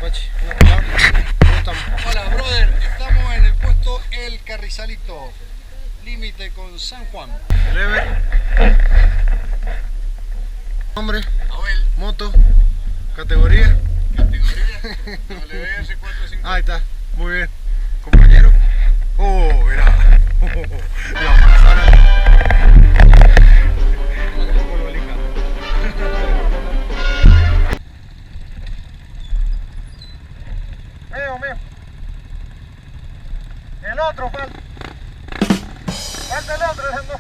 Pachi, una palabra. ¿Cómo estamos? Hola, brother. Estamos en el puesto El Carrizalito, límite con San Juan. El Ever. Nombre, Abel. moto, categoría. Categoría WS450. Ahí está, muy bien. Compañero. Oh, mirá. La manzana. Mío. El otro falta. Falta el otro, ese no.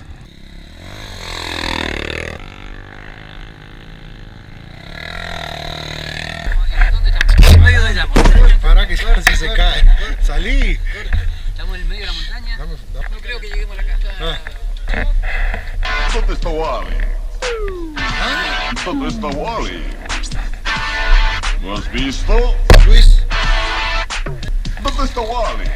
En medio de la montaña. Para que si se cae. Salí. Estamos en el medio de la montaña. Dame. No creo que lleguemos a la casa. ¿Dónde está Wally? ¿Ah? ¿Dónde está Wally? ¿Lo has visto? Luis. ¿Dónde está Wally?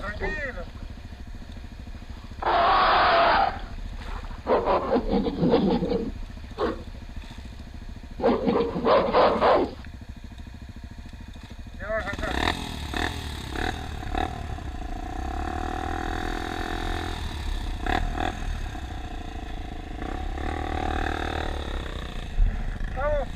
Tranquilo. Ya va a arrancar. Vamos.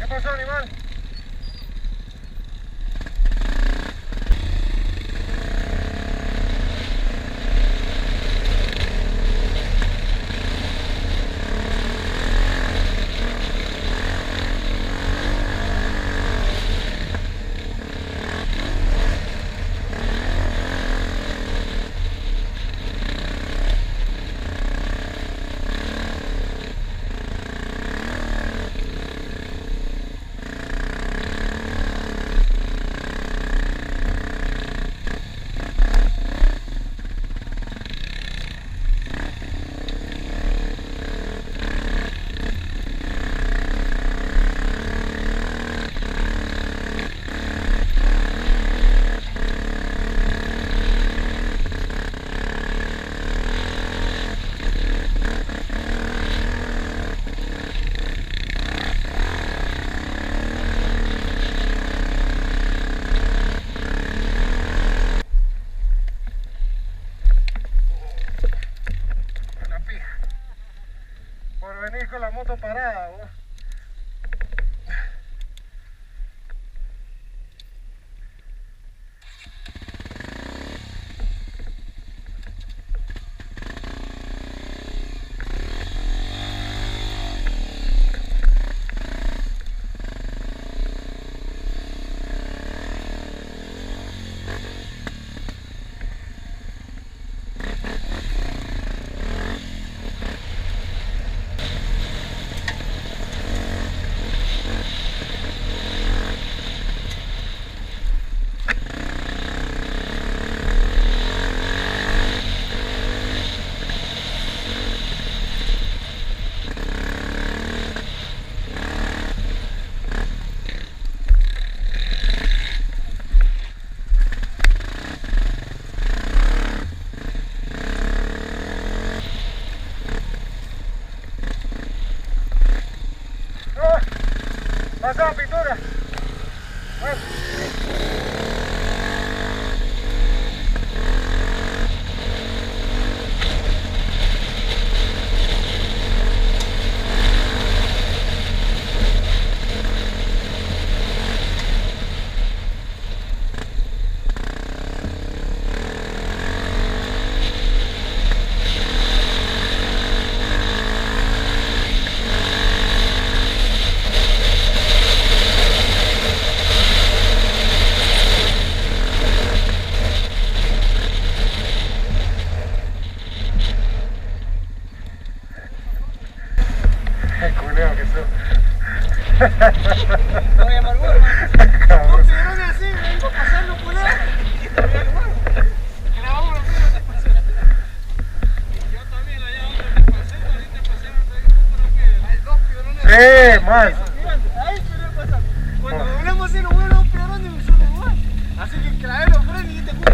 ¿Qué pasó, animal? Por venir con la moto parada, ¿no? Pasó pintura. El culeo que son. No voy a amargar, hermano. No, pero no así, vengo pasando por ahí. Grabamos los videos de paseo. Yo también allá donde me pasé, ahorita pasaron ahí justo la piedra. Hay dos piedrones. Sí, más. Ahí quiero pasar. Cuando doblamos así, nos mueven un piedrón y me suena igual. Así que clavé los frenos y te justo.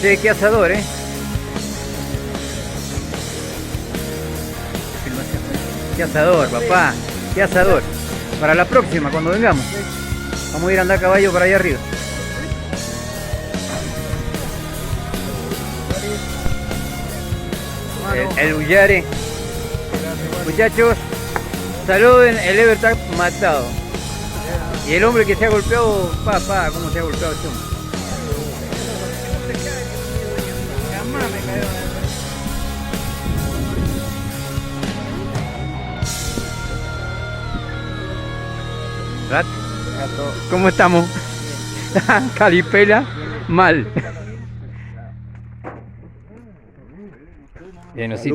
Sí, qué asador, ¿eh? Qué asador, papá. Qué asador. Para la próxima, cuando vengamos. Vamos a ir a andar a caballo para allá arriba. El Ullare. Muchachos, saluden, el Ever está matado. Y el hombre que se ha golpeado, papá, cómo se ha golpeado este hombre. Jamás me cayó. ¿Rat? ¿Cómo estamos? Calipela, mal. Bien, así.